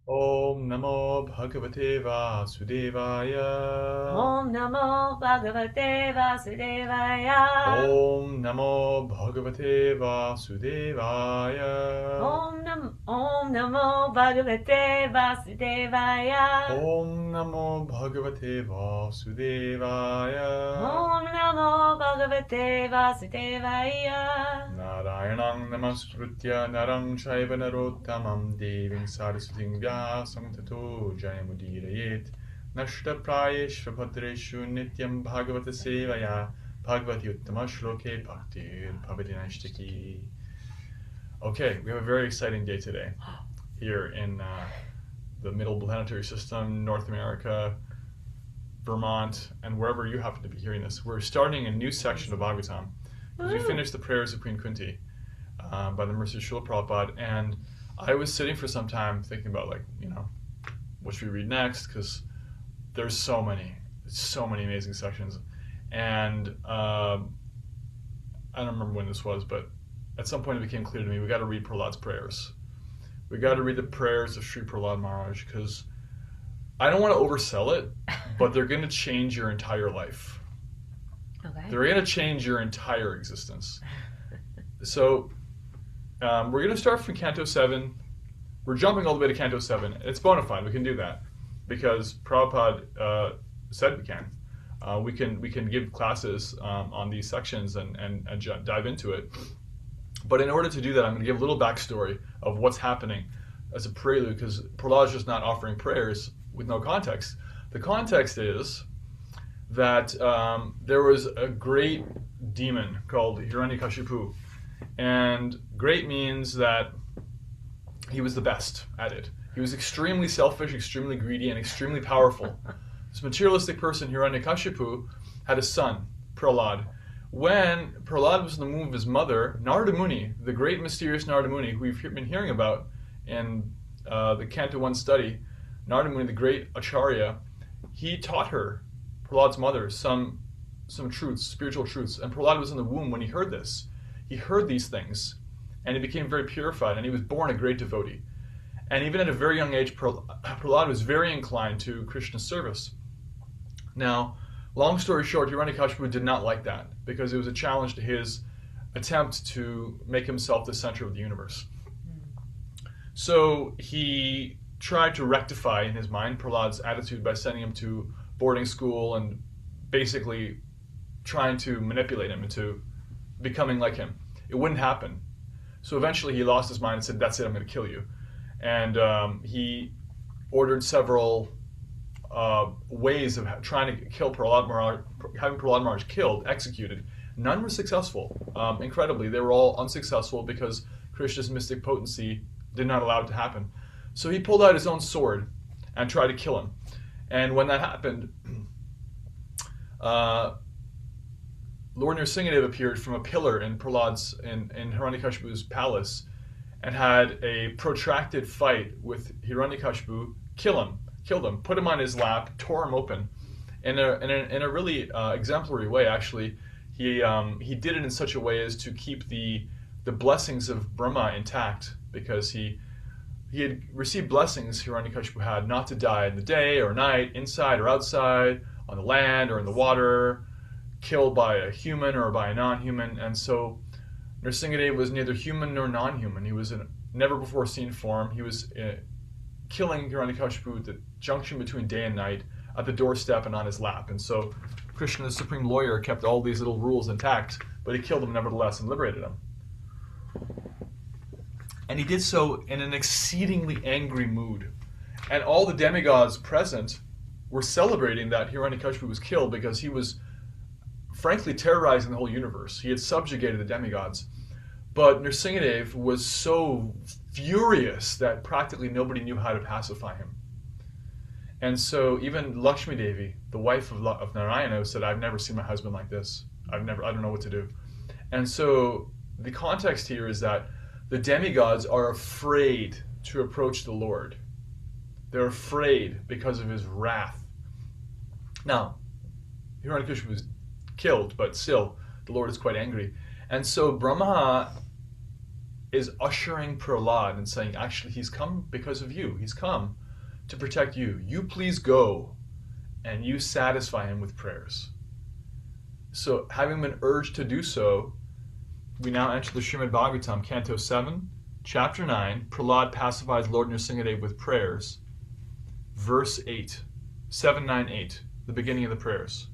Om Namo Bhagavate Vasudevaya. Om Namo Bhagavate Vasudevaya. Om Namo Bhagavate Vasudevaya. Om Namo Bhagavate Vasudevaya. Om Namo Bhagavate Vasudevaya. Om Namo Bhagavate Vasudevaya. Narayanang Namaskritya Narang Chaiva Narottamam Deving Saraswating Vyasam Tato Jayamudirayet Nashta Prayeshva Bhadreshu Nityam Bhagavata Sevaya Bhagavati Uttama Shloke Bhaktir Bhavati Nashtaki. Okay, we have a very exciting day today here in the Middle Planetary System, North America, Vermont, and wherever you happen to be hearing this. We're starting a new section of Bhagavatam. We finished the prayers of Queen Kunti by the mercy of Srila Prabhupada, and I was sitting for some time thinking about, like, what should we read next? Because there's so many amazing sections, and I don't remember when this was, but at some point it became clear to me we got to read Prahlad's prayers. We got to read the prayers of Sri Prahlad Maharaj, because I don't want to oversell it, but they're going to change your entire life. Okay. They're going to change your entire existence. So we're going to start from Canto 7. We're jumping all the way to Canto 7. It's bona fide. We can do that because Prabhupada said we can. We can give classes on these sections and dive into it. But in order to do that, I'm going to give a little backstory of what's happening as a prelude, because Prahlad is just not offering prayers with no context. The context is that there was a great demon called Hiranyakashipu, and great means that he was the best at it. He was extremely selfish, extremely greedy, and extremely powerful. This materialistic person, Hiranyakashipu, had a son, Prahlad. When Prahlad was in the womb of his mother, Narada Muni, the great mysterious Narada Muni, who we've been hearing about in the Canto 1 study, Narada Muni, the great Acharya, he taught her, Prahlad's mother, some truths, spiritual truths. And Prahlad was in the womb when he heard this. He heard these things, and he became very purified, and he was born a great devotee. And even at a very young age, Prahlad was very inclined to Krishna's service. Now, long story short, Hiranyakashipu did not like that, because it was a challenge to his attempt to make himself the center of the universe. So he tried to rectify in his mind Prahlad's attitude by sending him to boarding school and basically trying to manipulate him into becoming like him. It wouldn't happen. So eventually he lost his mind and said, "That's it, I'm going to kill you." And he ordered several ways of trying to kill Prahlad Maharaj, having Prahlad Maharaj killed, executed. None were successful. Incredibly, they were all unsuccessful because Krishna's mystic potency did not allow it to happen. So he pulled out his own sword and tried to kill him. And when that happened, Lord Nrsingadev appeared from a pillar in Prahlad's in Hiranyakashipu's palace and had a protracted fight with Hiranyakashipu, killed him, put him on his lap, tore him open, in a really exemplary way. Actually, he did it in such a way as to keep the blessings of Brahma intact, because he had received blessings, Hiranyakashipu had, not to die in the day or night, inside or outside, on the land or in the water, killed by a human or by a non-human. And so Nrsingadev was neither human nor non-human. He was in a never before seen form. He was killing Hiranyakashipu at the junction between day and night, at the doorstep and on his lap. And so Krishna, the supreme lawyer, kept all these little rules intact, but he killed him nevertheless and liberated him. And he did so in an exceedingly angry mood. And all the demigods present were celebrating that Hiranyakashipu was killed, because he was frankly terrorizing the whole universe. He had subjugated the demigods. But Nrsingadev was so furious that practically nobody knew how to pacify him. And so even Lakshmi Devi, the wife of Narayana, said, "I've never seen my husband like this. I don't know what to do." And so the context here is that the demigods are afraid to approach the Lord. They're afraid because of his wrath. Now, Hiranyakashipu was killed, but still, the Lord is quite angry. And so Brahma is ushering Prahlad and saying, actually, he's come because of you. He's come to protect you. You please go and you satisfy him with prayers. So, having been urged to do so, we now enter the Srimad Bhagavatam, Canto 7, Chapter 9. Prahlad pacifies Lord Nrsingadev with prayers. Verse 8, 798, the beginning of the prayers.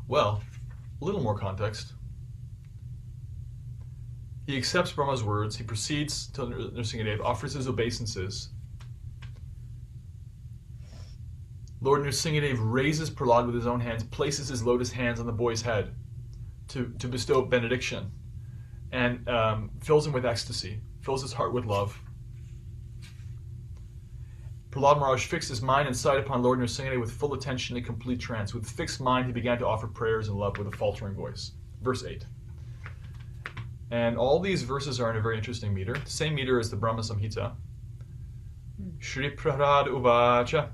Well, a little more context. He accepts Brahma's words. He proceeds to Nrsingadev, offers his obeisances. Lord Nrsingadev raises Prahlad with his own hands, places his lotus hands on the boy's head to bestow benediction, and fills him with ecstasy, fills his heart with love. Prahlad Maharaj fixed his mind and sight upon Lord Nrsingadev with full attention and complete trance. With fixed mind, he began to offer prayers and love with a faltering voice. Verse 8. And all these verses are in a very interesting meter. The same meter as the Brahma Samhita. Shri Prahlad Uvacha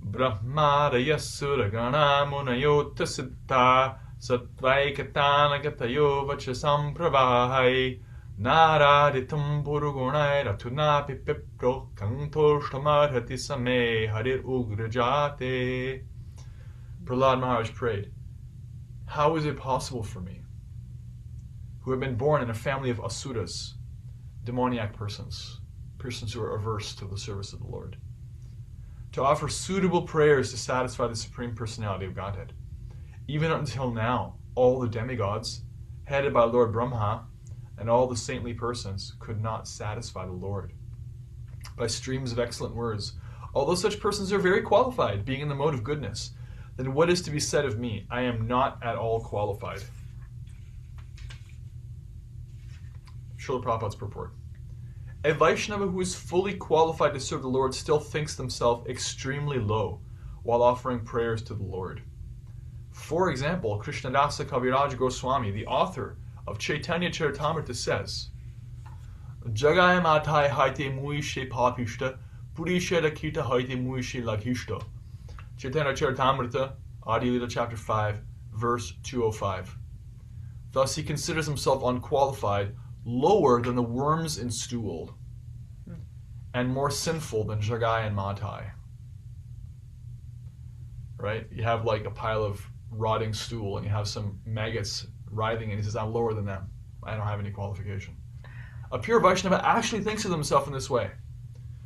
Brahmadaya Suragana Munayota Siddha Satvaikatana Gatayo Vacha Sampravahai Naraditam Purugunai Ratuna Pipipro Kantoshtamarhati Same Harir Ugrajate. Prahlad Maharaj prayed, how is it possible for me, who have been born in a family of asuras, demoniac persons who are averse to the service of the Lord, to offer suitable prayers to satisfy the Supreme Personality of Godhead? Even until now, all the demigods, headed by Lord Brahma, and all the saintly persons could not satisfy the Lord by streams of excellent words. Although such persons are very qualified, being in the mode of goodness, then what is to be said of me? I am not at all qualified. Srila Prabhupada's purport. A Vaishnava who is fully qualified to serve the Lord still thinks themselves extremely low while offering prayers to the Lord. For example, Krishnadasa Kaviraj Goswami, the author of Chaitanya Charitamrita, says, Jagaya matai haite muishe papishta, purisheda kita haite muishe laghishta. Chaitanya Charitamrita, Adi Lila chapter 5, verse 205. Thus he considers himself unqualified, lower than the worms in stool, and more sinful than Jagai and Matai. Right? You have like a pile of rotting stool and you have some maggots writhing, and he says, I'm lower than them. I don't have any qualification. A pure Vaishnava actually thinks of himself in this way.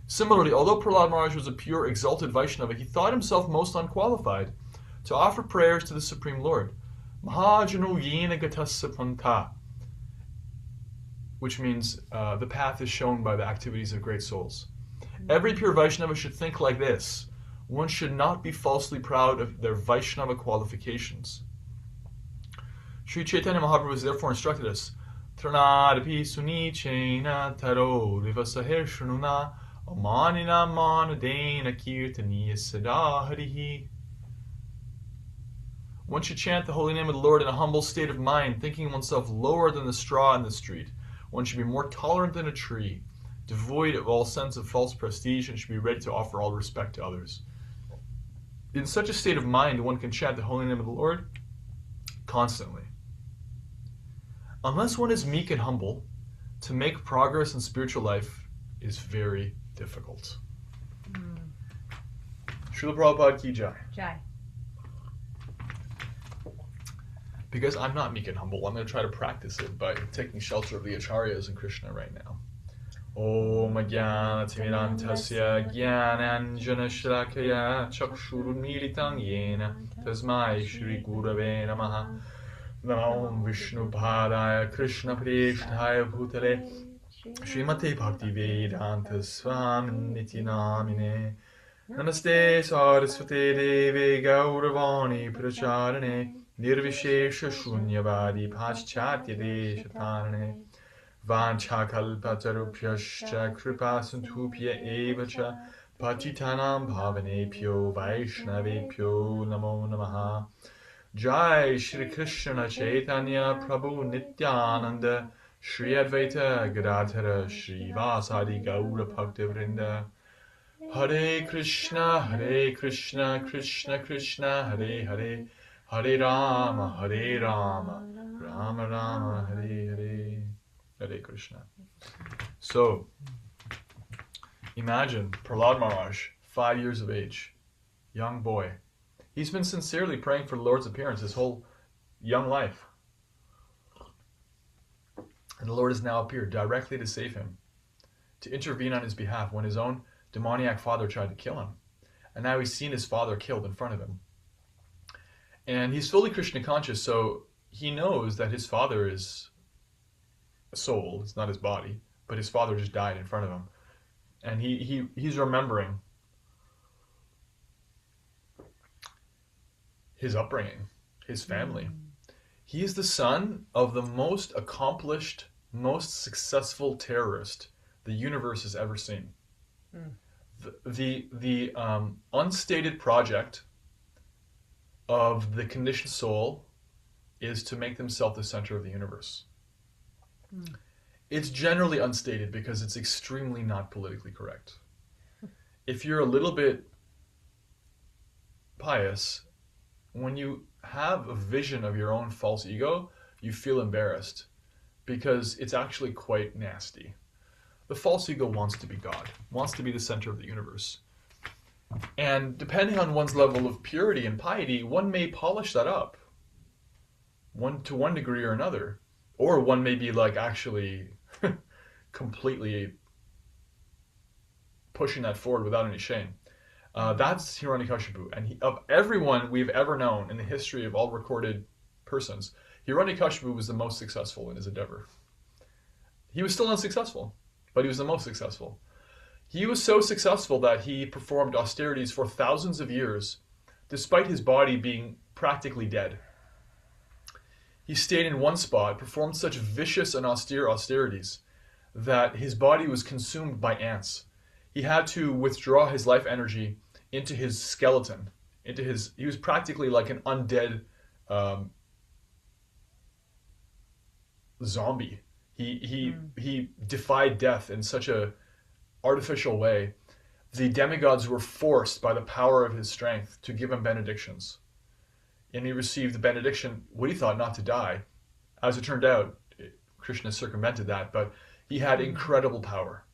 Similarly, although Prahlad Maharaj was a pure, exalted Vaishnava, he thought himself most unqualified to offer prayers to the Supreme Lord. Mahajanu yena gatasya panta, which means the path is shown by the activities of great souls. Every pure Vaishnava should think like this. One should not be falsely proud of their Vaishnava qualifications. Sri Chaitanya Mahaprabhu has therefore instructed us, Tranadapi sunichena taro rivasahir shrununa amanina manadena kirtaniya sadaharihi. One should chant the holy name of the Lord in a humble state of mind, thinking oneself lower than the straw in the street. One should be more tolerant than a tree, devoid of all sense of false prestige, and should be ready to offer all respect to others. In such a state of mind, one can chant the holy name of the Lord constantly. Unless one is meek and humble, to make progress in spiritual life is very difficult. Srila Prabhupada ki jai. Jai. Because I'm not meek and humble, I'm going to try to practice it by taking shelter of the acharyas and Krishna right now. Om Jnana-Timirantasya Jnananjana Shlakaya Chakshurunmilitam Yena Tasmai Shri Gurave Namaha Namo Vishnu Padaya Krishna Preshtaya Bhutale Srimate Bhakti Vedanta Swaminiti Namine Namaste Saraswate Deve Gauravani Pracharane Nirvishesha Shunyavadi Paschatya Deshatarane Vanchakalpatarupyascha Kripasantupya Evacha Patitanam Bhavanepyo Vaishnavepyo Namo Namaha. Jai Shri Krishna Chaitanya Prabhu Nityananda Shri Advaita Gadadhara Shri Vasadi Gaura Bhakta Vrinda Hare Krishna, Krishna Krishna, Hare Hare, Hare Rama, Rama Rama, Hare Hare, Hare Krishna. So, imagine Prahlad Maharaj, 5 years of age, young boy. He's been sincerely praying for the Lord's appearance his whole young life. And the Lord has now appeared directly to save him, to intervene on his behalf when his own demoniac father tried to kill him. And now he's seen his father killed in front of him. And he's fully Krishna conscious, so he knows that his father is a soul, it's not his body, but his father just died in front of him. And he's remembering his upbringing, his family. He is the son of the most accomplished, most successful terrorist the universe has ever seen. The unstated project of the conditioned soul is to make themselves the center of the universe. It's generally unstated because it's extremely not politically correct. If you're a little bit pious, when you have a vision of your own false ego, you feel embarrassed because it's actually quite nasty. The false ego wants to be God, wants to be the center of the universe. And depending on one's level of purity and piety, one may polish that up, to one degree or another. Or one may be like actually completely pushing that forward without any shame. That's Hiranyakashipu. And of everyone we've ever known in the history of all recorded persons, Hiranyakashipu was the most successful in his endeavor. He was still unsuccessful, but he was the most successful. He was so successful that he performed austerities for thousands of years, despite his body being practically dead. He stayed in one spot, performed such vicious and austere austerities that his body was consumed by ants. He had to withdraw his life energy into his skeleton, he was practically like an undead zombie. He defied death in such a artificial way. The demigods were forced by the power of his strength to give him benedictions. And he received the benediction, what he thought, not to die. As it turned out, Krishna circumvented that, but he had incredible power.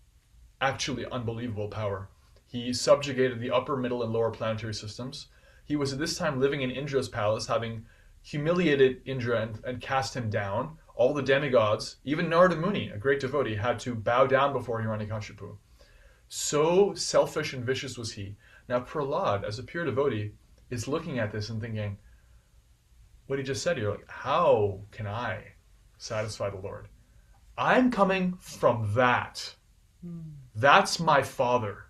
Actually unbelievable power. He subjugated the upper, middle, and lower planetary systems. He was at this time living in Indra's palace, having humiliated Indra and cast him down. All the demigods, even Narada Muni, a great devotee, had to bow down before Hiranyakashipu. So selfish and vicious was he. Now Prahlad, as a pure devotee, is looking at this and thinking, what he just said here, like, how can I satisfy the Lord? I'm coming from that. That's my father.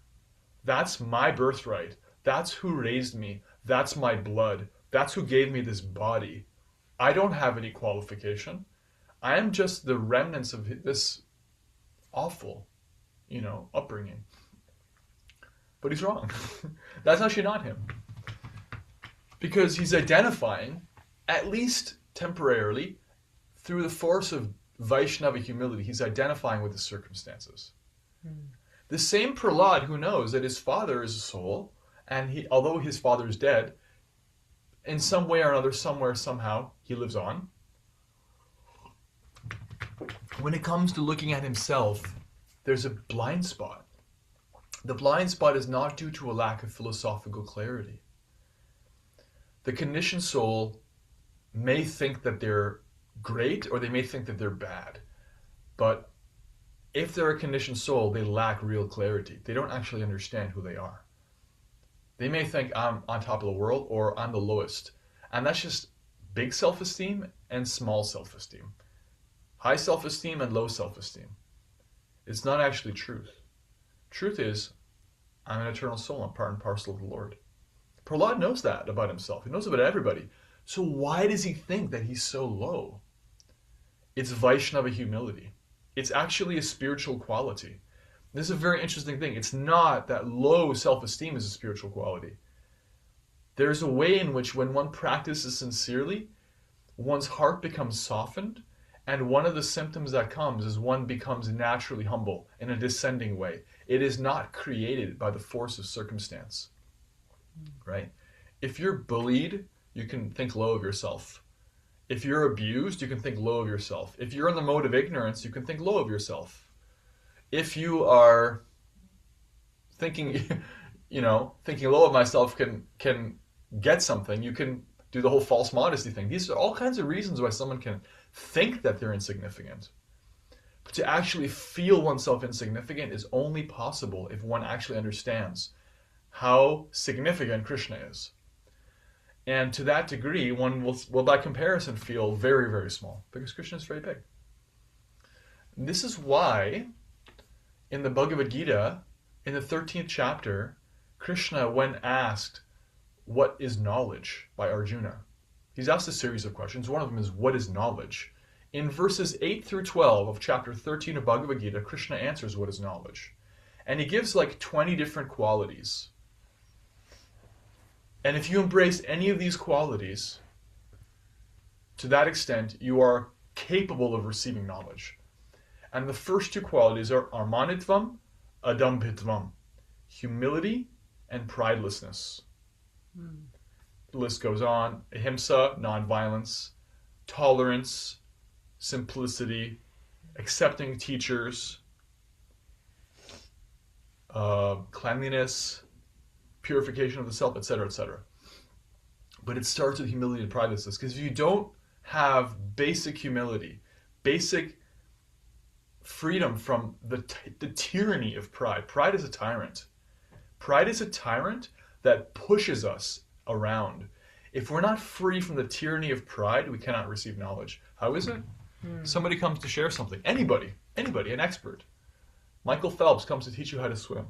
That's my birthright. That's who raised me. That's my blood. That's who gave me this body. I don't have any qualification. I am just the remnants of this awful, upbringing. But he's wrong. That's actually not him. Because he's identifying, at least temporarily, through the force of Vaishnava humility, he's identifying with the circumstances. The same Prahlad who knows that his father is a soul, and although his father is dead, in some way or another, somewhere, somehow, he lives on. When it comes to looking at himself, there's a blind spot. The blind spot is not due to a lack of philosophical clarity. The conditioned soul may think that they're great or they may think that they're bad. But if they're a conditioned soul, they lack real clarity. They don't actually understand who they are. They may think I'm on top of the world or I'm the lowest. And that's just big self-esteem and small self-esteem. High self-esteem and low self-esteem. It's not actually truth. Truth is, I'm an eternal soul. I'm part and parcel of the Lord. Prahlad knows that about himself. He knows about everybody. So why does he think that he's so low? It's Vaishnava humility. It's actually a spiritual quality. This is a very interesting thing. It's not that low self-esteem is a spiritual quality. There's a way in which when one practices sincerely, one's heart becomes softened, and one of the symptoms that comes is one becomes naturally humble in a descending way. It is not created by the force of circumstance, right? If you're bullied, you can think low of yourself. If you're abused, you can think low of yourself. If you're in the mode of ignorance, you can think low of yourself. If you are thinking, thinking low of myself can get something, you can do the whole false modesty thing. These are all kinds of reasons why someone can think that they're insignificant. But to actually feel oneself insignificant is only possible if one actually understands how significant Krishna is. And to that degree, one will by comparison feel very, very small, because Krishna is very big. And this is why in the Bhagavad Gita, in the 13th chapter, Krishna, when asked, what is knowledge by Arjuna? He's asked a series of questions. One of them is, what is knowledge? In verses 8 through 12 of chapter 13 of Bhagavad Gita, Krishna answers what is knowledge. And he gives like 20 different qualities. And if you embrace any of these qualities, to that extent, you are capable of receiving knowledge. And the first two qualities are armanitvam, adambhitvam, humility and pridelessness. The list goes on. Ahimsa, nonviolence, tolerance, simplicity, accepting teachers, cleanliness, purification of the self, etc., etc. But it starts with humility and pridelessness, because if you don't have basic humility, basic freedom from the tyranny of pride. Pride is a tyrant. Pride is a tyrant that pushes us around. If we're not free from the tyranny of pride, we cannot receive knowledge. How is it? Somebody comes to share something. Anybody, an expert. Michael Phelps comes to teach you how to swim.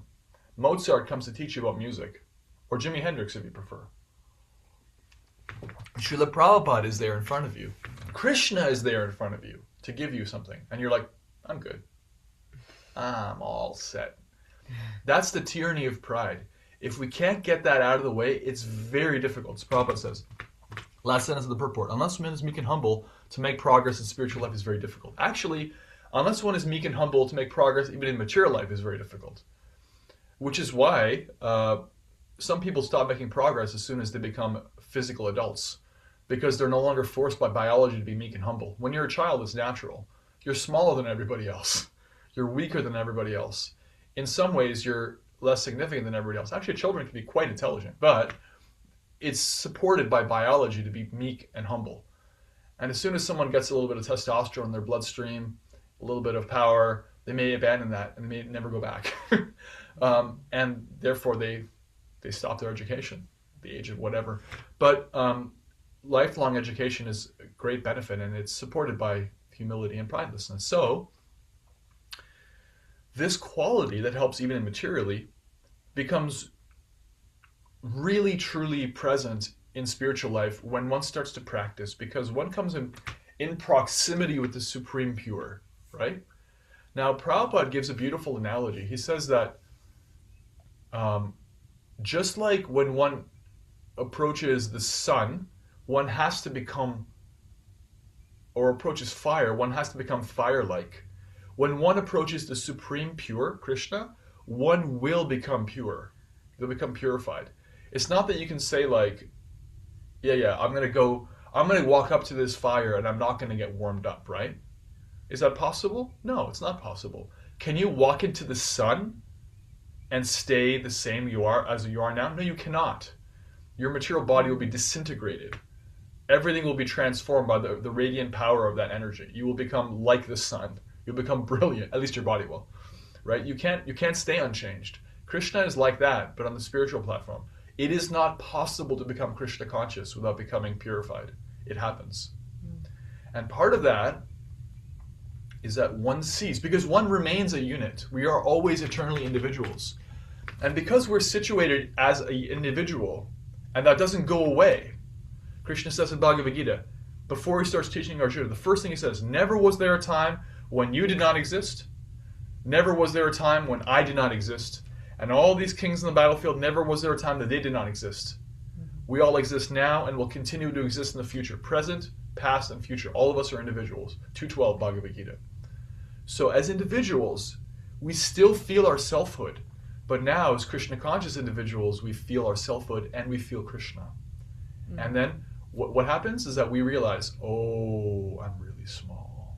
Mozart comes to teach you about music. Or Jimi Hendrix, if you prefer. Srila Prabhupada is there in front of you. Krishna is there in front of you to give you something. And you're like, I'm good. I'm all set. That's the tyranny of pride. If we can't get that out of the way, it's very difficult. As Prabhupada says, last sentence of the purport, unless one is meek and humble, to make progress in spiritual life is very difficult. Actually, unless one is meek and humble, to make progress even in material life is very difficult. Which is why some people stop making progress as soon as they become physical adults, because they're no longer forced by biology to be meek and humble. When you're a child, it's natural. You're smaller than everybody else. You're weaker than everybody else. In some ways, you're less significant than everybody else. Actually, children can be quite intelligent, but it's supported by biology to be meek and humble. And as soon as someone gets a little bit of testosterone in their bloodstream, a little bit of power, they may abandon that and may never go back. And therefore, they stop their education at the age of whatever. But lifelong education is a great benefit, and it's supported by humility and pridelessness. So this quality that helps even immaterially becomes really truly present in spiritual life when one starts to practice, because one comes in proximity with the supreme pure, right? Now, Prabhupada gives a beautiful analogy. He says that just like when one approaches the sun, one has to become, or approaches fire, one has to become fire-like. When one approaches the supreme pure, Krishna, one will become pure. They'll become purified. It's not that you can say like, I'm going to walk up to this fire and I'm not going to get warmed up, right? Is that possible? No, it's not possible. Can you walk into the sun and stay the same as you are now? No, you cannot. Your material body will be disintegrated. Everything will be transformed by the radiant power of that energy. You will become like the sun. You'll become brilliant. At least your body will, right? You can't stay unchanged. Krishna is like that, but on the spiritual platform. It is not possible to become Krishna conscious without becoming purified. It happens. And part of that is that one sees, because one remains a unit. We are always eternally individuals. And because we're situated as an individual, and that doesn't go away, Krishna says in Bhagavad Gita, before he starts teaching Arjuna, the first thing he says, never was there a time when you did not exist. Never was there a time when I did not exist. And all these kings in the battlefield, never was there a time that they did not exist. We all exist now and will continue to exist in the future. Present, past, and future. All of us are individuals. 212 Bhagavad Gita. So as individuals, we still feel our selfhood. But now, as Krishna conscious individuals, we feel our selfhood and we feel Krishna. And then what happens is that we realize, oh, I'm really small.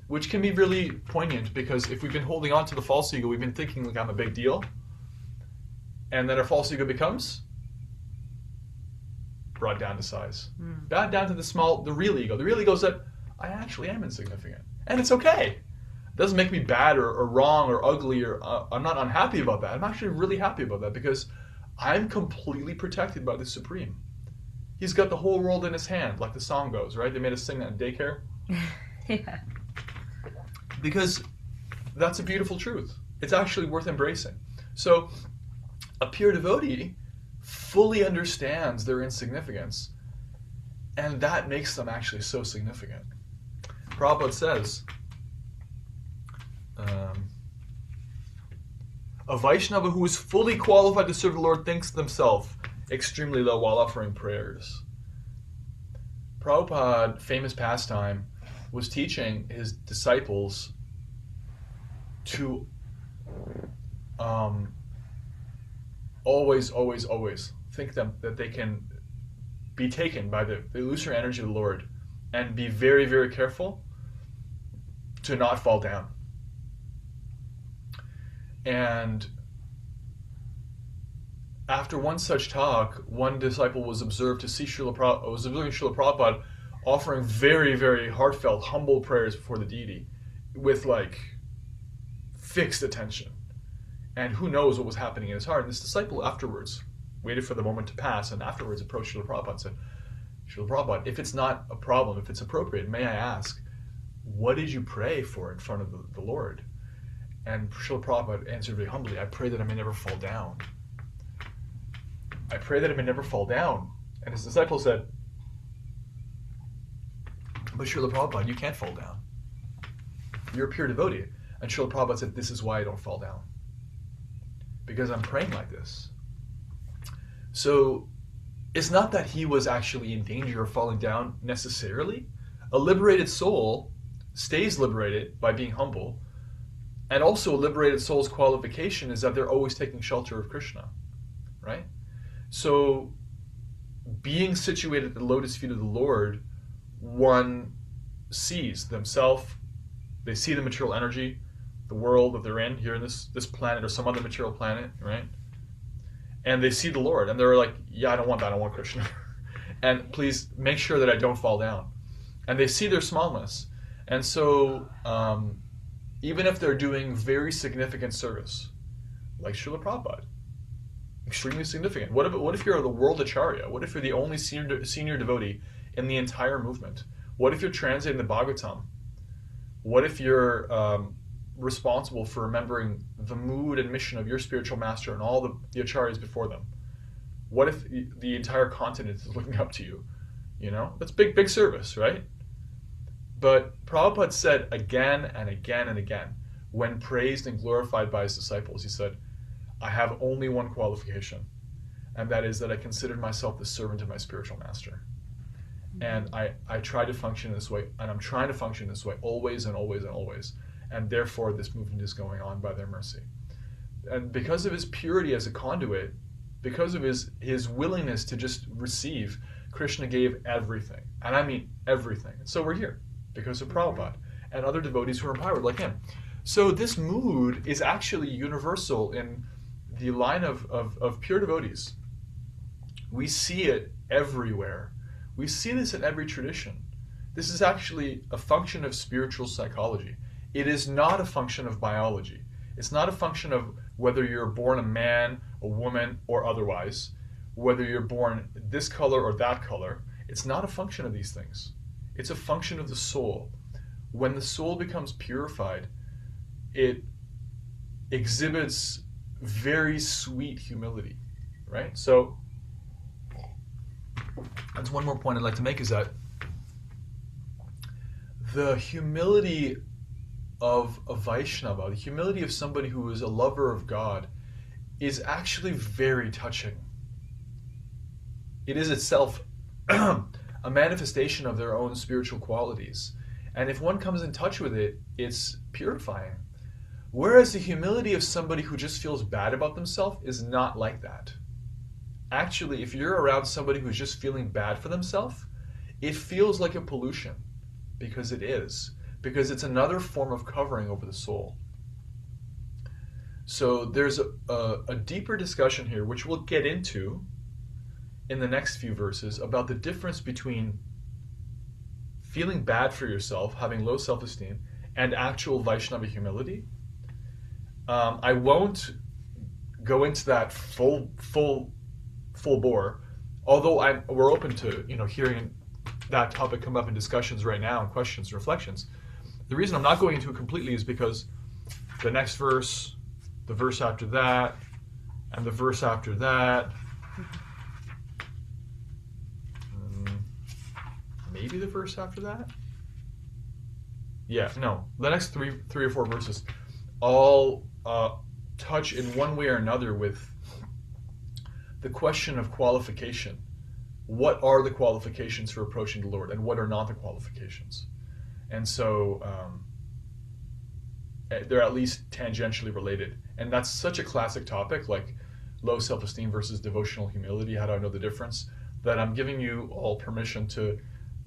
Which can be really poignant, because if we've been holding on to the false ego, we've been thinking like I'm a big deal. And then our false ego becomes brought down to size. Brought down to the real ego. The real ego is that I actually am insignificant. And it's okay. It doesn't make me bad or wrong or ugly, or I'm not unhappy about that. I'm actually really happy about that, because I'm completely protected by the Supreme. He's got the whole world in his hand, like the song goes, right? They made us sing that in daycare. Yeah. Because that's a beautiful truth. It's actually worth embracing. So a pure devotee fully understands their insignificance, and that makes them actually so significant. Prabhupada says, a Vaishnava who is fully qualified to serve the Lord thinks themselves extremely low while offering prayers. Prabhupada, famous pastime, was teaching his disciples to always think that they can be taken by the illusory energy of the Lord, and be very, very careful to not fall down. And after one such talk, one disciple was observing Srila Prabhupada offering very, very heartfelt, humble prayers before the deity with like fixed attention. And who knows what was happening in his heart. And this disciple afterwards waited for the moment to pass, and afterwards approached Srila Prabhupada and said, Srila Prabhupada, if it's not a problem, if it's appropriate, may I ask, what did you pray for in front of the Lord? And Srila Prabhupada answered very humbly, I pray that I may never fall down. I pray that I may never fall down. And his disciple said, but Srila Prabhupada, you can't fall down. You're a pure devotee. And Srila Prabhupada said, this is why I don't fall down. Because I'm praying like this. So it's not that he was actually in danger of falling down necessarily. A liberated soul stays liberated by being humble. And also a liberated soul's qualification is that they're always taking shelter of Krishna. Right? So being situated at the lotus feet of the Lord, one sees themselves, they see the material energy, the world that they're in, here in this planet or some other material planet, right? And they see the Lord, and they're like, yeah, I don't want that, I want Krishna. And please make sure that I don't fall down. And they see their smallness. And so even if they're doing very significant service, like Srila Prabhupada, extremely significant. What if you're the world acharya? What if you're the only senior devotee in the entire movement? What if you're translating the Bhagavatam? What if you're responsible for remembering the mood and mission of your spiritual master and all the acharyas before them? What if the entire continent is looking up to you? You know, that's big service, right? But Prabhupada said again and again and again, when praised and glorified by his disciples, he said, I have only one qualification, and that is that I considered myself the servant of my spiritual master. And I try to function this way, and I'm trying to function this way always and always and always. And therefore this movement is going on by their mercy. And because of his purity as a conduit, because of his willingness to just receive, Krishna gave everything. And I mean everything. And so we're here because of Prabhupada and other devotees who are empowered like him. So this mood is actually universal in the line of pure devotees. We see it everywhere. We see this in every tradition. This is actually a function of spiritual psychology. It is not a function of biology. It's not a function of whether you're born a man, a woman, or otherwise, whether you're born this color or that color. It's not a function of these things. It's a function of the soul. When the soul becomes purified, it exhibits very sweet humility, right? So that's one more point I'd like to make, is that the humility of a Vaishnava, the humility of somebody who is a lover of God, is actually very touching. It is itself a manifestation of their own spiritual qualities. And if one comes in touch with it, it's purifying. Whereas the humility of somebody who just feels bad about themselves is not like that. Actually, if you're around somebody who's just feeling bad for themselves, it feels like a pollution, because it is. Because it's another form of covering over the soul. So there's a deeper discussion here, which we'll get into in the next few verses, about the difference between feeling bad for yourself, having low self-esteem, and actual Vaishnava humility. I won't go into that full bore, although we're open to hearing that topic come up in discussions right now, and questions and reflections. The reason I'm not going into it completely is because the next verse, the verse after that, and the verse after that, maybe the verse after that? Yeah, no. The next three or four verses all touch in one way or another with the question of qualification. What are the qualifications for approaching the Lord, and what are not the qualifications? And so they're at least tangentially related. And that's such a classic topic, like low self-esteem versus devotional humility. How do I know the difference? That I'm giving you all permission to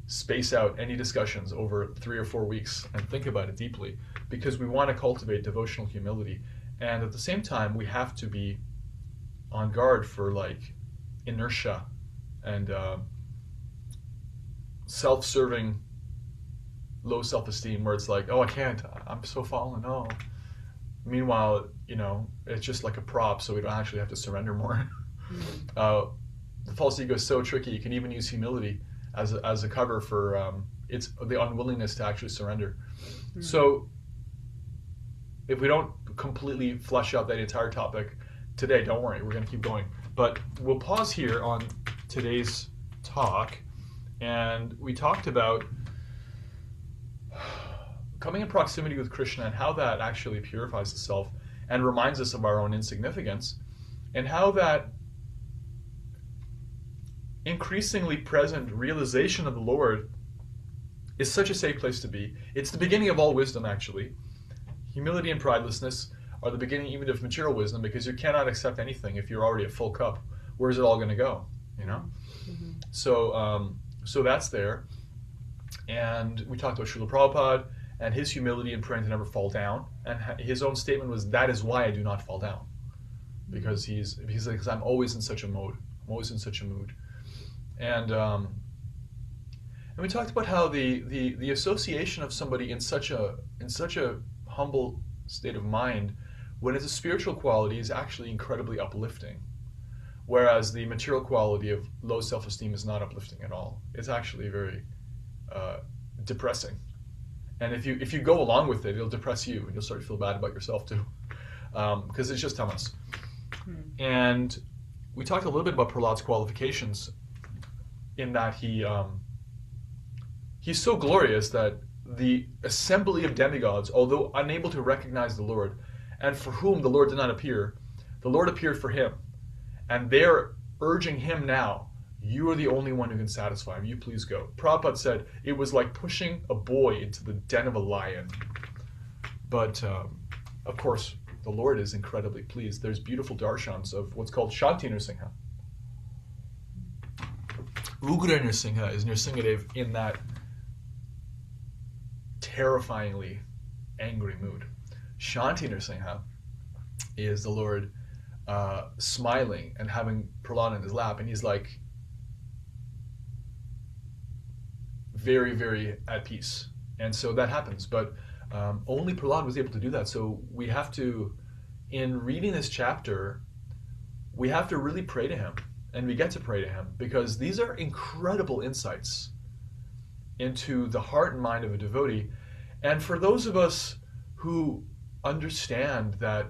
space out any discussions over 3 or 4 weeks and think about it deeply, because we want to cultivate devotional humility. And at the same time, we have to be on guard for like inertia and self-serving low self-esteem, where it's like, oh, I can't, I'm so fallen, oh. Meanwhile, it's just like a prop, so we don't actually have to surrender more. The false ego is so tricky. You can even use humility as a cover for it's the unwillingness to actually surrender. Mm-hmm. So if we don't completely flesh out that entire topic today, don't worry, we're going to keep going. But we'll pause here on today's talk, and we talked about coming in proximity with Krishna and how that actually purifies the self and reminds us of our own insignificance, and how that increasingly present realization of the Lord is such a safe place to be. It's the beginning of all wisdom, actually. Humility and pridelessness are the beginning even of material wisdom, because you cannot accept anything if you're already a full cup. Where's it all going to go? Mm-hmm. So that's there. And we talked about Srila Prabhupada and his humility and praying to never fall down. And his own statement was, that is why I do not fall down. Because he's like, because I'm always in such a mode. I'm always in such a mood. And we talked about how the association of somebody in such a humble state of mind, when it's a spiritual quality, is actually incredibly uplifting. Whereas the material quality of low self-esteem is not uplifting at all. It's actually very depressing. And if you go along with it, it'll depress you, and you'll start to feel bad about yourself too, because it's just tamas. And we talked a little bit about Prahlad's qualifications, in that he's so glorious that the assembly of demigods, although unable to recognize the Lord, and for whom the Lord did not appear, the Lord appeared for him. And they're urging him now, you are the only one who can satisfy him. You please go. Prabhupada said it was like pushing a boy into the den of a lion. But, of course, the Lord is incredibly pleased. There's beautiful darshans of what's called Shanti Nrsimha. Ugra Nrsimha is Nrsimhadev in that terrifyingly angry mood. Shanti Nrsimha is the Lord smiling and having Prahlad in his lap, and he's like very, very at peace. And so that happens, but only Prahlad was able to do that. So we have to, in reading this chapter, we have to really pray to him, and we get to pray to him, because these are incredible insights into the heart and mind of a devotee. And for those of us who understand that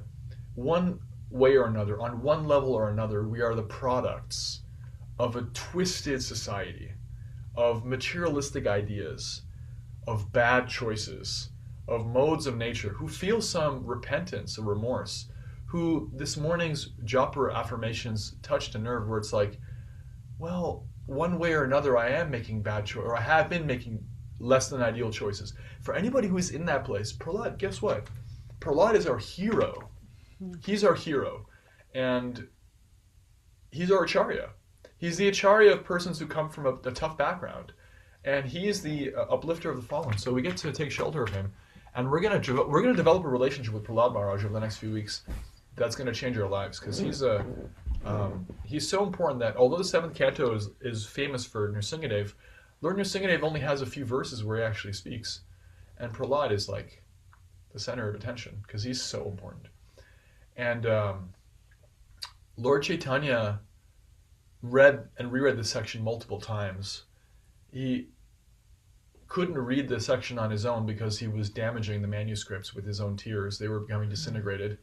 one way or another, on one level or another, we are the products of a twisted society, of materialistic ideas, of bad choices, of modes of nature, who feel some repentance or remorse, who this morning's japa affirmations touched a nerve where it's like, well, one way or another I am making bad choices, or I have been making less than ideal choices. For anybody who is in that place, Prahlad, guess what? Prahlad is our hero. He's our hero. And he's our acharya. He's the acharya of persons who come from a tough background. And he is the uplifter of the fallen. So we get to take shelter of him. And we're gonna develop a relationship with Prahlad Maharaj over the next few weeks that's gonna change our lives, because he's so important that although the 7th canto is famous for Nrsingadev, Lord Nrsingadev only has a few verses where he actually speaks, and Prahlad is like the center of attention because he's so important. And Lord Chaitanya read and reread this section multiple times. He couldn't read this section on his own because he was damaging the manuscripts with his own tears. They were becoming disintegrated.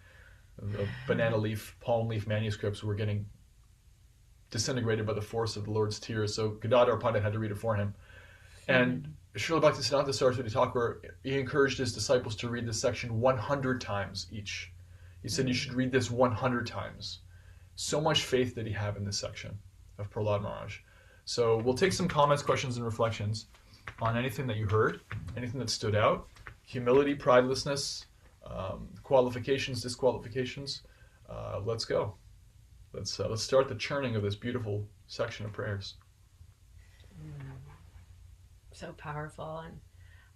The banana leaf, palm leaf manuscripts were getting disintegrated by the force of the Lord's tears. So Gadadhar Pandit had to read it for him. And Srila Bhaktisiddhanta Saraswati Thakur, he encouraged his disciples to read this section 100 times each. He said you should read this 100 times. So much faith did he have in this section of Prahlad Maharaj. So we'll take some comments, questions, and reflections on anything that you heard, anything that stood out, humility, pridelessness, qualifications, disqualifications. Let's go. Let's start the churning of this beautiful section of prayers. So powerful. And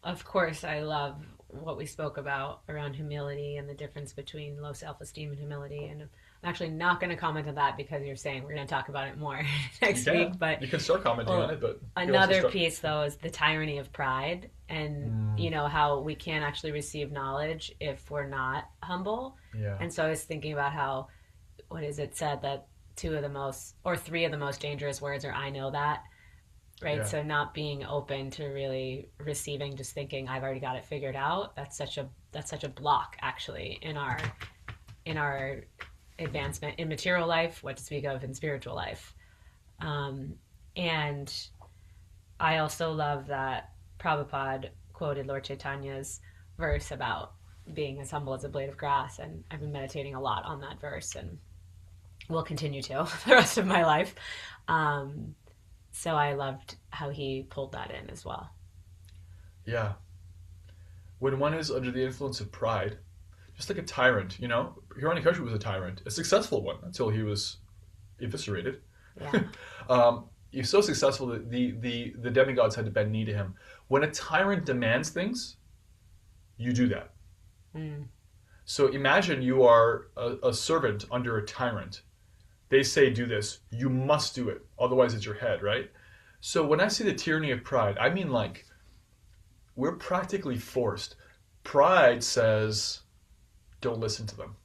of course, I love what we spoke about around humility and the difference between low self-esteem and humility. And I'm actually not going to comment on that because you're saying we're going to talk about it more next week. But you can start commenting on it. But another piece, though, is the tyranny of pride, and how we can't actually receive knowledge if we're not humble. Yeah. And so I was thinking about how, what is it said that 3 of the most dangerous words are "I know that." Right. Yeah. So not being open to really receiving, just thinking I've already got it figured out. That's such a block actually in our advancement in material life, what to speak of in spiritual life. And I also love that Prabhupada quoted Lord Chaitanya's verse about being as humble as a blade of grass. And I've been meditating a lot on that verse and will continue to for the rest of my life. So I loved how he pulled that in as well. Yeah. When one is under the influence of pride, just like a tyrant, Hiranyakashipu was a tyrant, a successful one until he was eviscerated. Yeah. He was so successful that the demigods had to bend knee to him. When a tyrant demands things, you do that. So imagine you are a servant under a tyrant. They say do this, you must do it, otherwise it's your head, right? So when I see the tyranny of pride, I mean like we're practically forced. Pride says, don't listen to them.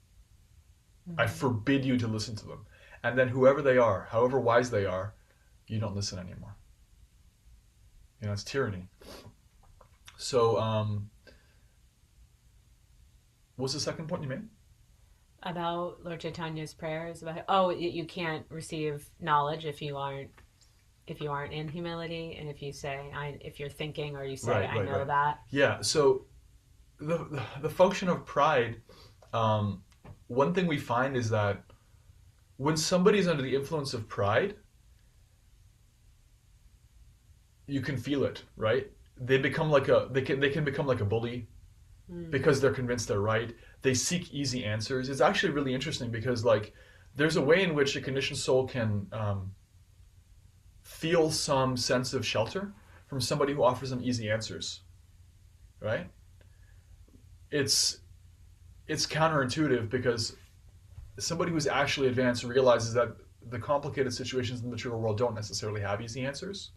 I forbid you to listen to them. And then whoever they are, however wise they are, you don't listen anymore. It's tyranny. So, what's the second point you made? About Lord Chaitanya's prayers about you can't receive knowledge if you aren't in humility, and if you say if you're thinking or you say I know that. Yeah. So the function of pride, one thing we find is that when somebody is under the influence of pride, you can feel it, right? They become they can become like a bully. Because they're convinced they're right. They seek easy answers. It's actually really interesting because there's a way in which a conditioned soul can feel some sense of shelter from somebody who offers them easy answers, right? It's counterintuitive because somebody who's actually advanced realizes that the complicated situations in the material world don't necessarily have easy answers,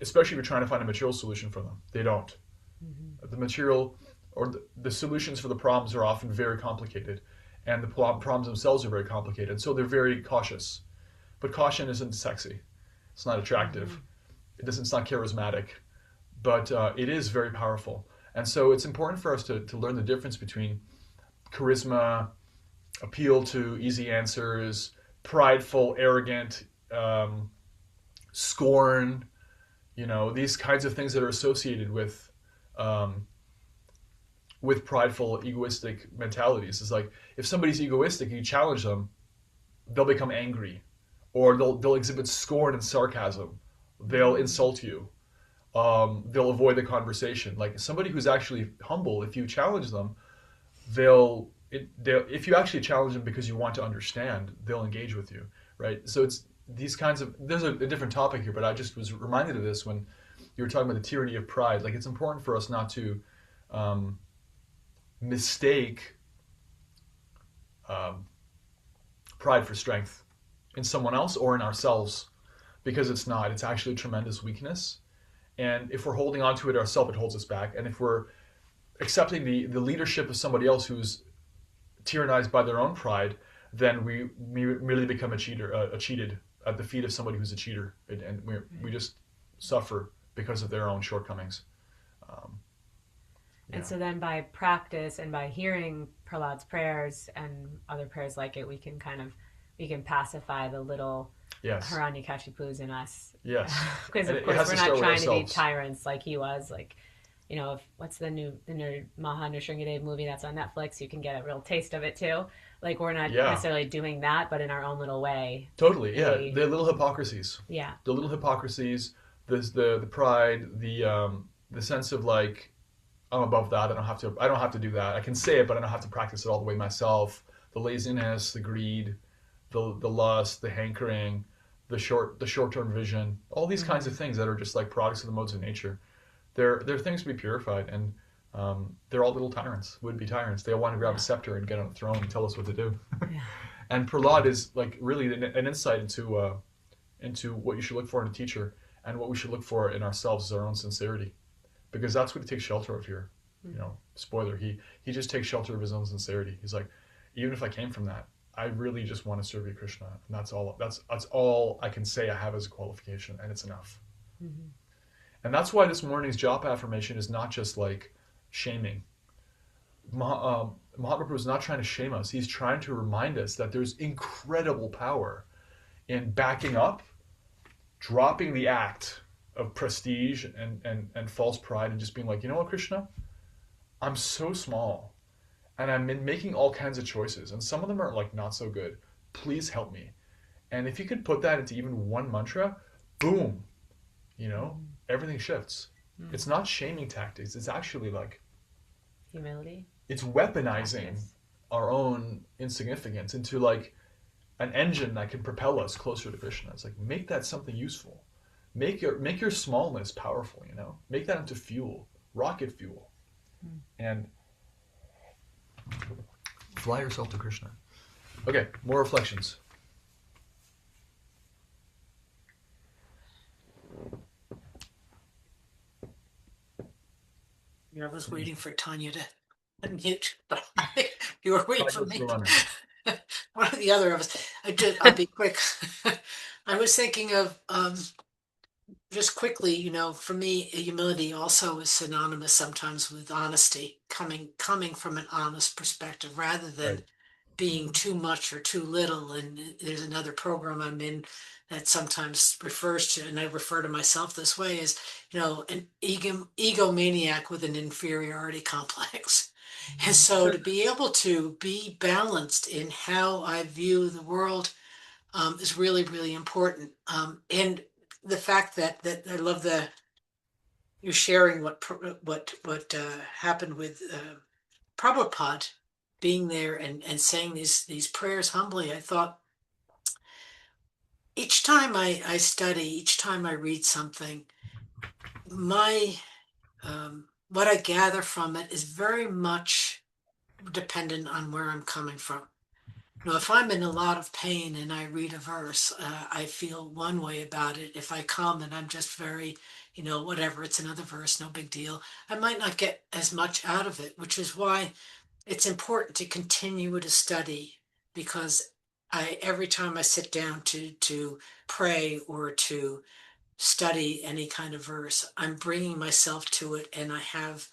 especially if you're trying to find a material solution for them. They don't. The material or the solutions for the problems are often very complicated, and the problems themselves are very complicated, so they're very cautious. But caution isn't sexy. It's not attractive. It's not charismatic, but it is very powerful. And so it's important for us to learn the difference between charisma, appeal to easy answers, prideful, arrogant, scorn, these kinds of things that are associated with prideful, egoistic mentalities. It's like if somebody's egoistic and you challenge them, they'll become angry, or they'll exhibit scorn and sarcasm. They'll insult you. They'll avoid the conversation. Like somebody who's actually humble, if you challenge them, they'll if you actually challenge them because you want to understand, they'll engage with you, right? So it's these kinds of there's a different topic here, but I just was reminded of this when you were talking about the tyranny of pride. Like it's important for us not to um, mistake um, pride for strength in someone else or in ourselves, because it's not. It's actually a tremendous weakness. And if we're holding on to it ourselves, it holds us back. And if we're accepting the leadership of somebody else who's tyrannized by their own pride, then we merely become a cheated at the feet of somebody who's a cheater, and we just suffer because of their own shortcomings. Um, And yeah. so then by practice and by hearing Prahlad's prayers and other prayers like it, we can pacify the little Yes. Hiranyakashipus in us. Yes. Because And of it course has we're to not start with trying to be ourselves. tyrants like he was. Like, if what's the new Maha Nrsingadev movie that's on Netflix, you can get a real taste of it too. Like we're not Yeah. necessarily doing that, but in our own little way, Totally. Yeah. we The little hypocrisies. yeah. The little hypocrisies. The pride. The sense of like I'm above that. I don't have to do that. I can say it, but I don't have to practice it all the way myself. The laziness, the greed, the lust, the hankering, the short term vision. All these kinds Mm-hmm. of things that are just like products of the modes of nature. They're things to be purified, and they're all little tyrants, would be tyrants. They all want to grab a Yeah. scepter and get on the throne and tell us what to do. Yeah. And Prahlad is like really an insight into what you should look for in a teacher, and what we should look for in ourselves is our own sincerity, because that's what he takes shelter of here. Spoiler, he just takes shelter of his own sincerity. He's like, even if I came from that, I really just want to serve you, Krishna, and that's all I can say I have as a qualification, and it's enough. Mm-hmm. And that's why this morning's japa affirmation is not just like shaming. Mahaprabhu is not trying to shame us. He's trying to remind us that there's incredible power in backing up, dropping the act of prestige and false pride, and just being like, you know what, Krishna? I'm so small, and I'm making all kinds of choices, and some of them are like not so good. Please help me. And if you could put that into even one mantra, boom, you know, Mm-hmm. everything shifts. Mm-hmm. It's not shaming tactics. It's actually like Humility, it's weaponizing practice. our own insignificance into like an engine that can propel us closer to Krishna. It's like make that something useful. Make your smallness powerful. Make that into fuel, rocket fuel, Mm. and fly yourself to Krishna. Okay, more reflections. I was waiting for Tanya to unmute, but you were waiting Try for goes to me. the runner. One or the other of us. I'll be quick. I was thinking of just quickly, for me, humility also is synonymous sometimes with honesty, coming from an honest perspective rather than Right. being too much or too little. And there's another program I'm in that sometimes refers to, and I refer to myself this way, as an egomaniac with an inferiority complex. And so to be able to be balanced in how I view the world is really, really important. And the fact that I love you sharing what happened with Prabhupada being there and saying these prayers humbly. I thought each time I study, each time I read something, my what I gather from it is very much dependent on where I'm coming from. If I'm in a lot of pain and I read a verse, I feel one way about it. If I come and I'm just very, whatever, it's another verse, no big deal, I might not get as much out of it, which is why it's important to continue to study, because every time I sit down to pray or to study any kind of verse, I'm bringing myself to it, and I have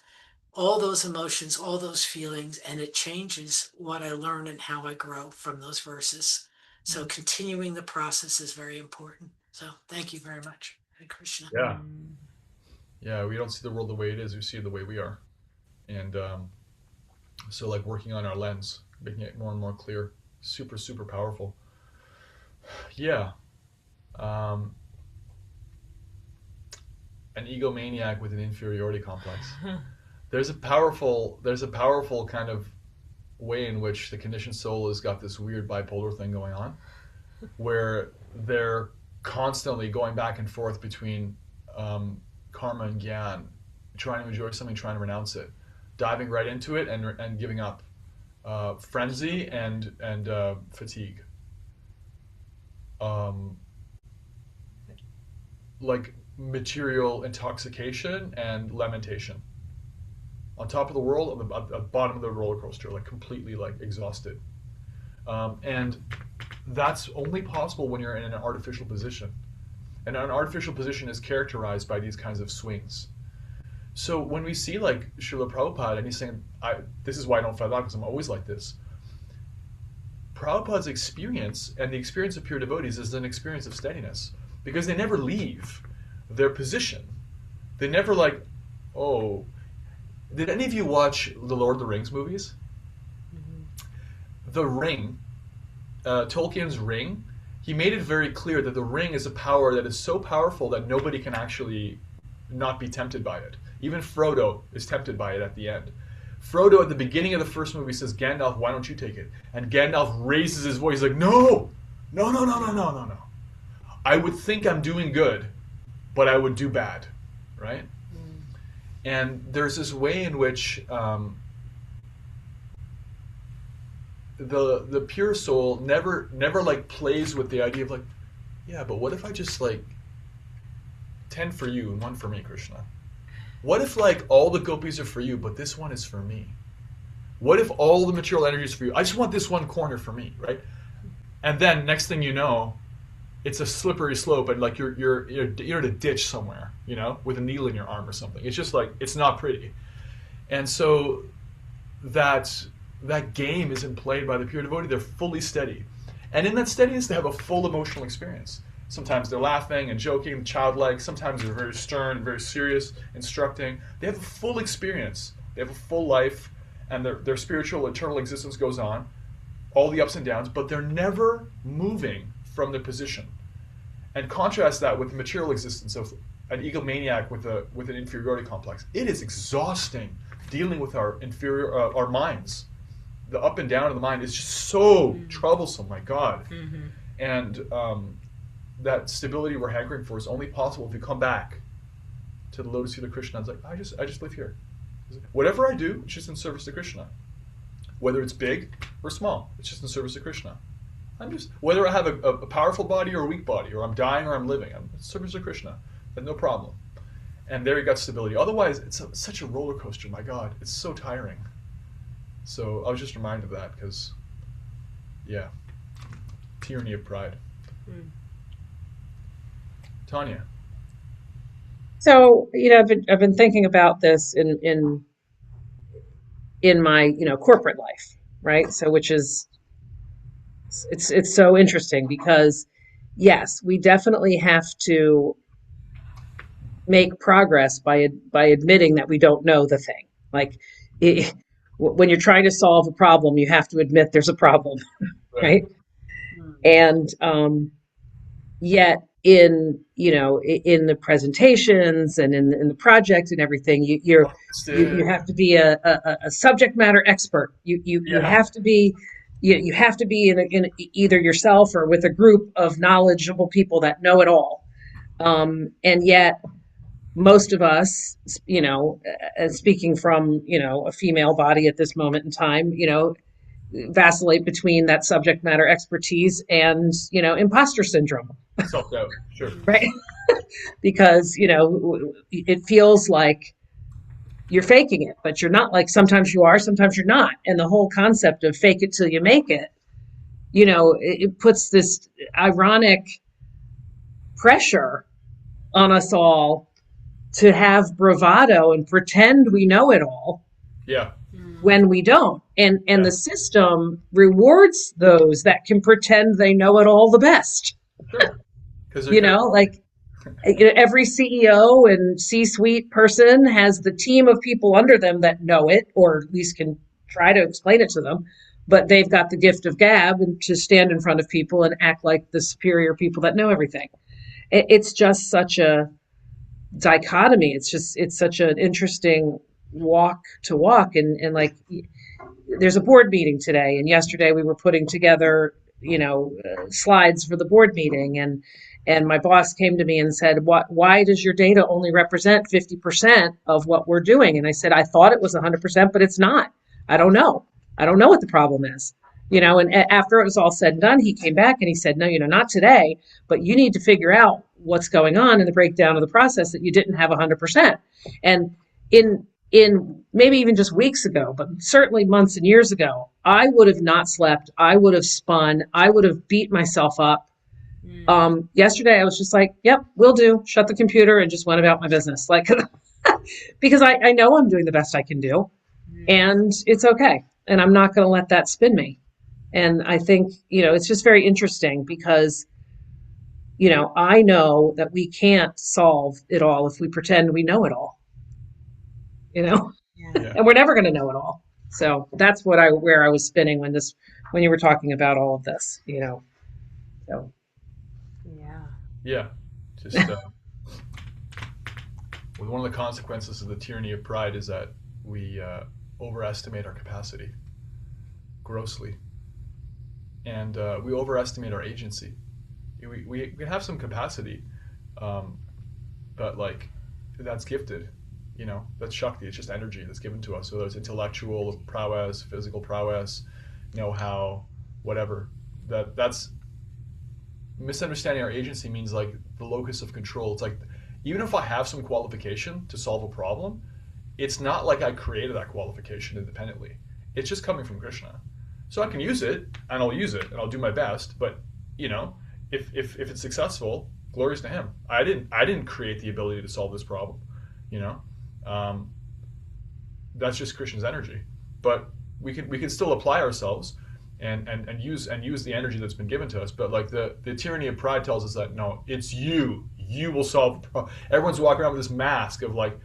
all those emotions, all those feelings, and it changes what I learn and how I grow from those verses. So continuing the process is very important. So thank you very much, Hare Krishna. Yeah. Mm. Yeah. We don't see the world the way it is. We see it the way we are. And so, like working on our lens, making it more and more clear, super, super powerful. Yeah. Um, an egomaniac with an inferiority complex. There's a powerful kind of way in which the conditioned soul has got this weird bipolar thing going on, where they're constantly going back and forth between karma and gyan, trying to enjoy something, trying to renounce it, diving right into it, and giving up, frenzy and fatigue, like material intoxication and lamentation. On top of the world, at the bottom of the roller coaster, like completely like exhausted. And that's only possible when you're in an artificial position. And an artificial position is characterized by these kinds of swings. So when we see like Srila Prabhupada, and he's saying, this is why I don't fight out, because I'm always like this. Prabhupada's experience and the experience of pure devotees is an experience of steadiness, because they never leave their position. They never like, oh, did any of you watch the Lord of the Rings movies? Mm-hmm. The ring, Tolkien's ring, he made it very clear that the ring is a power that is so powerful that nobody can actually not be tempted by it. Even Frodo is tempted by it at the end. Frodo at the beginning of the first movie says, Gandalf, why don't you take it? And Gandalf raises his voice like, no, no, no, no, no, no, no, no. I would think I'm doing good, but I would do bad, right? Mm. And there's this way in which the pure soul never like plays with the idea of like, yeah, but what if I just like 10 for you and 1 for me, Krishna? What if like all the gopis are for you, but this one is for me? What if all the material energy is for you? I just want this one corner for me, right? And then next thing you know, it's a slippery slope, and like you're in a ditch somewhere, you know, with a needle in your arm or something. It's just like, it's not pretty. And so that game isn't played by the pure devotee. They're fully steady, and in that steadiness, they have a full emotional experience. Sometimes they're laughing and joking, childlike. Sometimes they're very stern, very serious, instructing. They have a full experience. They have a full life, and their spiritual, eternal existence goes on, all the ups and downs, but they're never moving from their position. And contrast that with the material existence of an egomaniac with an inferiority complex. It is exhausting dealing with our our minds. The up and down of the mind is just so troublesome, my God. Mm-hmm. And that stability we're hankering for is only possible if you come back to the lotus feet of Krishna. It's like, I just live here. Whatever I do, it's just in service to Krishna. Whether it's big or small, it's just in service to Krishna. Whether I have a powerful body or a weak body, or I'm dying or I'm living, I'm in service to Krishna. That's no problem. And there you got stability. Otherwise, it's such a roller coaster, my God. It's so tiring. So I was just reminded of that because, yeah, tyranny of pride. Mm. Tanya. So, I've been thinking about this in my, corporate life, right? So, which is, it's so interesting because, yes, we definitely have to make progress by admitting that we don't know the thing. Like, when you're trying to solve a problem, you have to admit there's a problem, right? And yet in the presentations and in the project and everything, you have to be a subject matter expert. You have to be you have to be in either yourself or with a group of knowledgeable people that know it all. And yet most of us, speaking from, a female body at this moment in time, vacillate between that subject matter expertise and, imposter syndrome. Self-doubt, sure. Right? Because, it feels like you're faking it, but you're not. Like, sometimes you are, sometimes you're not. And the whole concept of fake it till you make it, it puts this ironic pressure on us all to have bravado and pretend we know it all. Yeah. When we don't. And the system rewards those that can pretend they know it all the best. Sure. Like every CEO and C-suite person has the team of people under them that know it, or at least can try to explain it to them. But they've got the gift of gab and to stand in front of people and act like the superior people that know everything. It's just such a dichotomy. It's such an interesting walk to walk, and like there's a board meeting today, and yesterday we were putting together, slides for the board meeting, and my boss came to me and said, why does your data only represent 50% of what we're doing? And I said, I thought it was 100%, but it's not. I don't know. I don't know what the problem is. And after it was all said and done, he came back and he said, no, not today, but you need to figure out what's going on in the breakdown of the process that you didn't have 100%. And in maybe even just weeks ago, but certainly months and years ago, I would have not slept. I would have spun. I would have beat myself up. Yesterday, I was just like, yep, will do. Shut the computer and just went about my business. Like, because I know I'm doing the best I can do, and it's okay. And I'm not going to let that spin me. And I think, it's just very interesting because, I know that we can't solve it all if we pretend we know it all, Yeah. and we're never going to know it all. So that's where I was spinning when you were talking about all of this, so. Yeah. Just one of the consequences of the tyranny of pride is that we overestimate our capacity grossly, and we overestimate our agency. We have some capacity, but like that's gifted. That's Shakti. It's just energy that's given to us. So there's intellectual prowess, physical prowess, know-how, whatever. That's misunderstanding our agency means like the locus of control. It's like even if I have some qualification to solve a problem, it's not like I created that qualification independently. It's just coming from Krishna. So I can use it and I'll use it and I'll do my best. But if it's successful, glories to him. I didn't create the ability to solve this problem. That's just Krishna's energy. But we can still apply ourselves and use the energy that's been given to us. But like the tyranny of pride tells us that no, it's you will solve the problem. Everyone's walking around with this mask of like,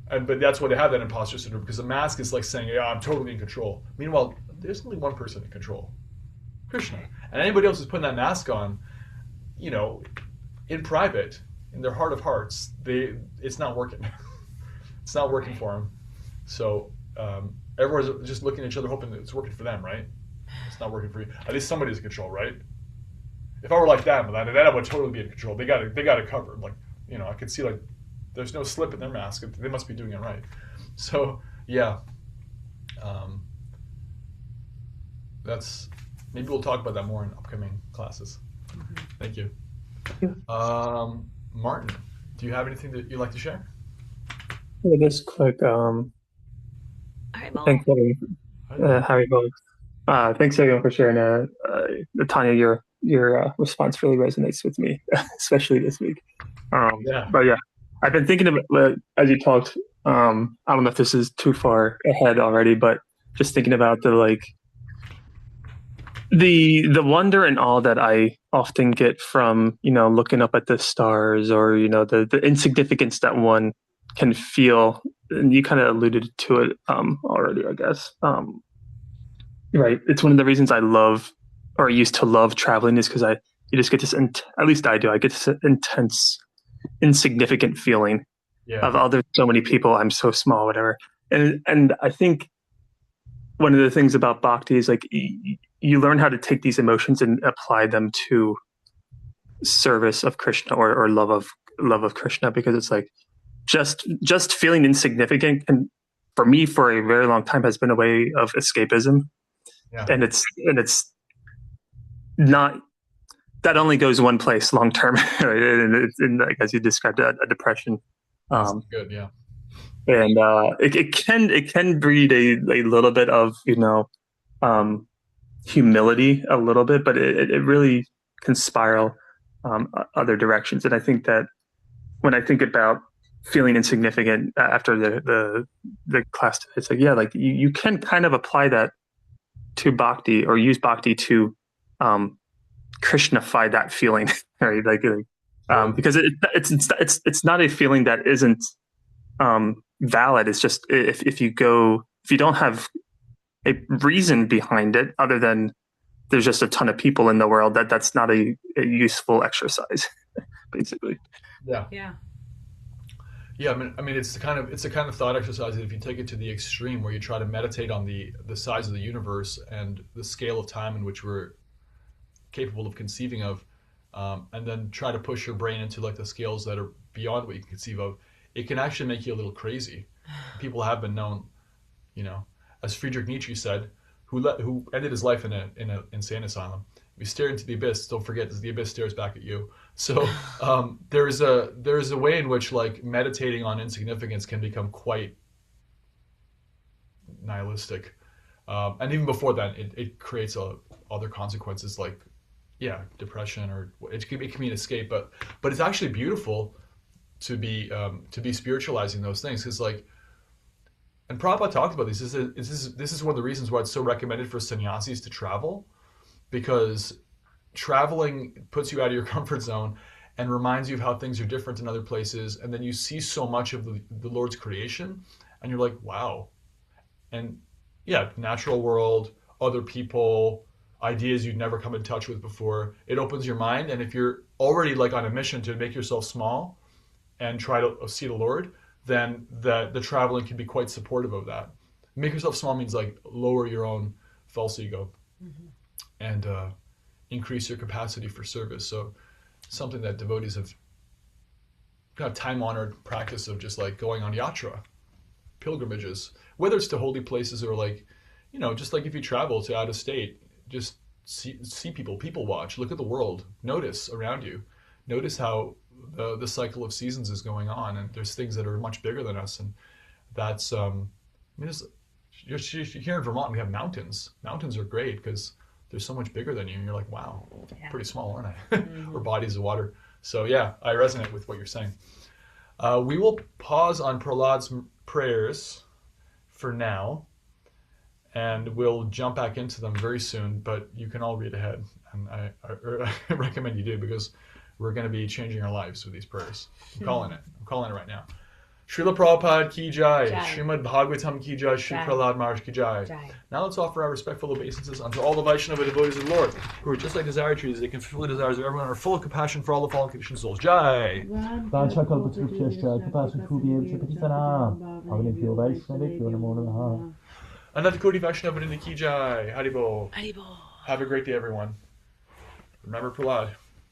but that's why they have that imposter syndrome, because the mask is like saying, yeah, I'm totally in control. Meanwhile, there's only one person in control, Krishna. And anybody else who's putting that mask on, in private, in their heart of hearts, it's not working. It's not working for them. So everyone's just looking at each other hoping that it's working for them, right? It's not working for you. At least somebody's in control, right? If I were like them, then I would totally be in control. They got it covered. Like, I could see like there's no slip in their mask. They must be doing it right. So yeah, that's maybe we'll talk about that more in upcoming classes. Mm-hmm. Thank you. Martin, do you have anything that you'd like to share? Yeah, just quick. Thanks, Harry Bo. Thanks everyone for sharing. Tanya, your response really resonates with me, especially this week. But yeah, I've been thinking about as you talked. I don't know if this is too far ahead already, but just thinking about the wonder and awe that I often get from looking up at the stars, or the insignificance that one can feel, and you kind of alluded to it already, I guess. Right, it's one of the reasons I love, or used to love, traveling, is because you just get this, at least I do. I get this intense, insignificant feeling of, oh, there's so many people, I'm so small, whatever. And I think one of the things about bhakti is like you learn how to take these emotions and apply them to service of Krishna, or love of Krishna, because it's like just feeling insignificant, and for me for a very long time has been a way of escapism. Yeah. And it's not, that only goes one place long term, right? And it's like, as you described, a depression. That's good, yeah. And it can breed a little bit of humility, a little bit, but it really can spiral other directions. And I think that when I think about feeling insignificant after the class, it's like, yeah, like you can kind of apply that to bhakti, or use bhakti to Krishnafy that feeling, right? Like, because it's not a feeling that isn't valid. It's just if you don't have a reason behind it, other than there's just a ton of people in the world, that's not a useful exercise, basically. Yeah. Yeah, I mean, it's the kind of thought exercise that if you take it to the extreme, where you try to meditate on the size of the universe and the scale of time in which we're capable of conceiving of, and then try to push your brain into like the scales that are beyond what you can conceive of, it can actually make you a little crazy. People have been known, you know, as Friedrich Nietzsche said, who ended his life in a insane asylum. If you stare into the abyss, don't forget that the abyss stares back at you. So there is a way in which like meditating on insignificance can become quite nihilistic, and even before that, it creates other consequences like depression, or it can be an escape. But it's actually beautiful to be spiritualizing those things, because like. And Prabhupada talked about this. This is one of the reasons why it's so recommended for sannyasis to travel, because traveling puts you out of your comfort zone and reminds you of how things are different in other places. And then you see so much of the Lord's creation, and you're like, wow. And yeah, natural world, other people, ideas you'd never come in touch with before. It opens your mind. And if you're already like on a mission to make yourself small and try to see the Lord, then the traveling can be quite supportive of that. Make yourself small means like lower your own false ego, and increase your capacity for service. So something that devotees have kind of time-honored practice of, just like going on yatra, pilgrimages, whether it's to holy places or like, just like if you travel to out of state, just see people watch, look at the world, notice around you, notice how the cycle of seasons is going on, and there's things that are much bigger than us. And that's you're here in Vermont, we have mountains. Mountains are great because they're so much bigger than you, and you're like, wow, pretty small, aren't I? Or bodies of water. So yeah, I resonate with what you're saying. We will pause on Prahlad's prayers for now, and we'll jump back into them very soon, but you can all read ahead, and I recommend you do, because we're going to be changing our lives with these prayers. I'm calling it right now. Srila Prabhupada ki jai. Srimad Bhagavatam ki jai. Shri Prahlad Maharaj ki jai. Now let's offer our respectful obeisances unto all the Vaishnava devotees of the Lord, who are just like desire trees. They can fulfill the desires of everyone, and are full of compassion for all the fallen conditioned souls. Jai. Anantakoti Vaishnava ki jai. Haribol. Have a great day, everyone. Remember Prahlad.